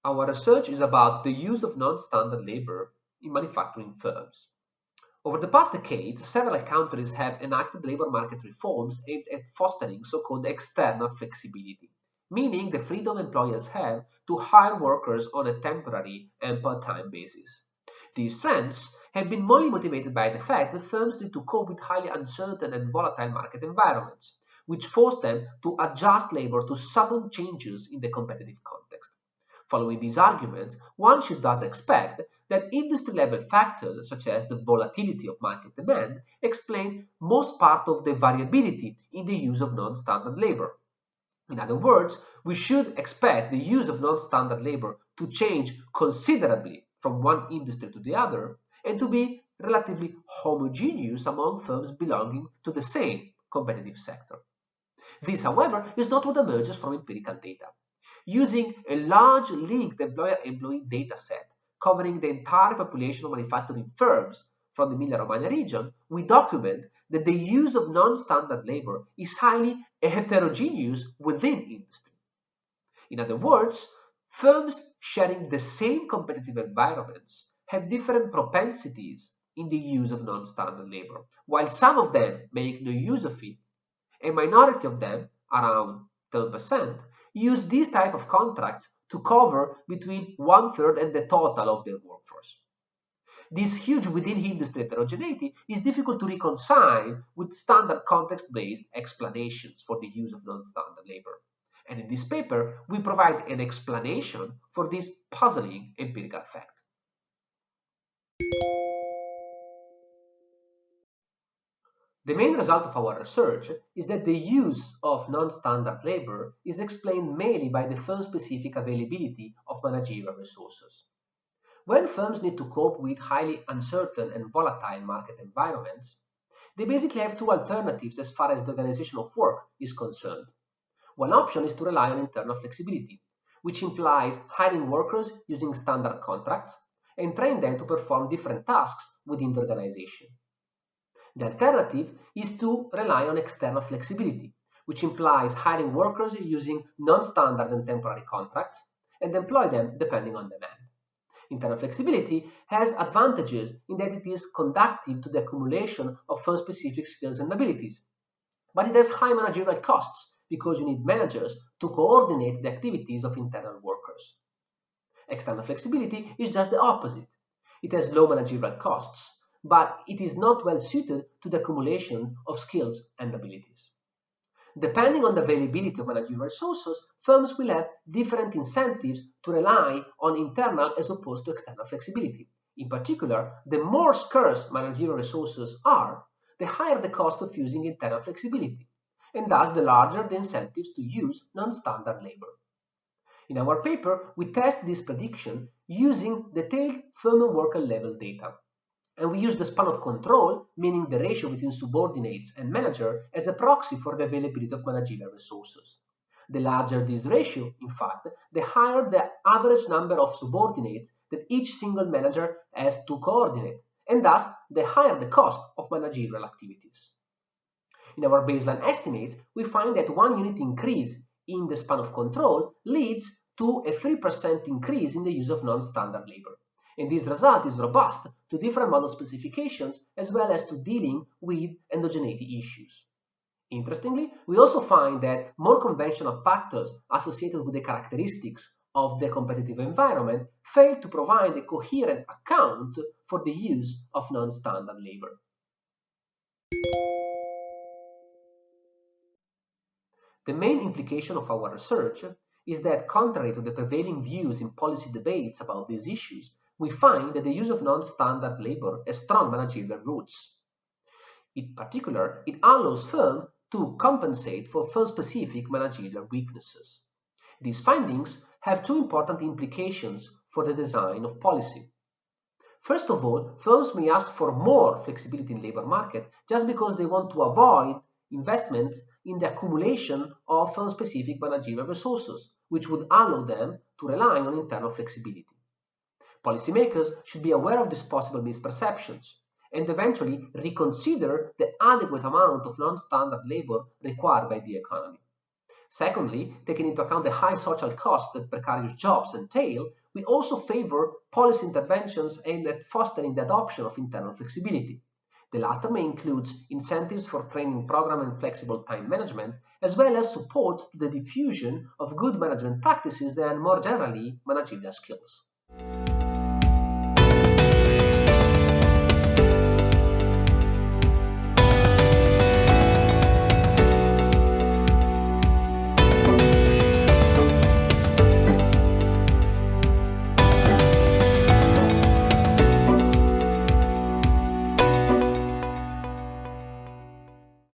Our research is about the use of non-standard labor in manufacturing firms. Over the past decades, several countries have enacted labor market reforms aimed at fostering so-called external flexibility, meaning the freedom employers have to hire workers on a temporary and part-time basis. These trends have been mainly motivated by the fact that firms need to cope with highly uncertain and volatile market environments, which force them to adjust labor to sudden changes in the competitive context. Following these arguments, one should thus expect that industry-level factors such as the volatility of market demand explain most part of the variability in the use of non-standard labor. In other words, we should expect the use of non-standard labor to change considerably from one industry to the other and to be relatively homogeneous among firms belonging to the same competitive sector. This, however, is not what emerges from empirical data. Using a large linked employer-employee dataset covering the entire population of manufacturing firms from the Emilia-Romagna region, we document that the use of non-standard labor is highly heterogeneous within industry. In other words, firms sharing the same competitive environments have different propensities in the use of non-standard labor. While some of them make no use of it, a minority of them, around 10%, use these type of contracts to cover between one-third and the total of their workforce. This huge within-industry heterogeneity is difficult to reconcile with standard context-based explanations for the use of non-standard labor. And in this paper, we provide an explanation for this puzzling empirical fact. The main result of our research is that the use of non-standard labor is explained mainly by the firm-specific availability of managerial resources. When firms need to cope with highly uncertain and volatile market environments, they basically have two alternatives as far as the organization of work is concerned. One option is to rely on internal flexibility, which implies hiring workers using standard contracts and train them to perform different tasks within the organization. The alternative is to rely on external flexibility, which implies hiring workers using non-standard and temporary contracts and employ them depending on demand. Internal flexibility has advantages in that it is conducive to the accumulation of firm-specific skills and abilities, but it has high managerial costs because you need managers to coordinate the activities of internal workers. External flexibility is just the opposite. It has low managerial costs, but it is not well suited to the accumulation of skills and abilities. Depending on the availability of managerial resources, firms will have different incentives to rely on internal as opposed to external flexibility. In particular, the more scarce managerial resources are, the higher the cost of using internal flexibility, and thus the larger the incentives to use non-standard labor. In our paper, we test this prediction using detailed firm and worker level data. And we use the span of control, meaning the ratio between subordinates and manager, as a proxy for the availability of managerial resources. The larger this ratio, in fact, the higher the average number of subordinates that each single manager has to coordinate, and thus the higher the cost of managerial activities. In our baseline estimates, we find that 1 unit increase in the span of control leads to a 3% increase in the use of non-standard labor. And this result is robust to different model specifications as well as to dealing with endogeneity issues. Interestingly, we also find that more conventional factors associated with the characteristics of the competitive environment fail to provide a coherent account for the use of non-standard labor. The main implication of our research is that, contrary to the prevailing views in policy debates about these issues, we find that the use of non-standard labor has strong managerial roots. In particular, it allows firms to compensate for firm-specific managerial weaknesses. These findings have two important implications for the design of policy. First of all, firms may ask for more flexibility in the labor market just because they want to avoid investments in the accumulation of firm-specific managerial resources, which would allow them to rely on internal flexibility. Policymakers should be aware of these possible misperceptions and eventually reconsider the adequate amount of non-standard labor required by the economy. Secondly, taking into account the high social costs that precarious jobs entail, we also favor policy interventions aimed at fostering the adoption of internal flexibility. The latter may include incentives for training program and flexible time management, as well as support to the diffusion of good management practices and, more generally, managerial skills.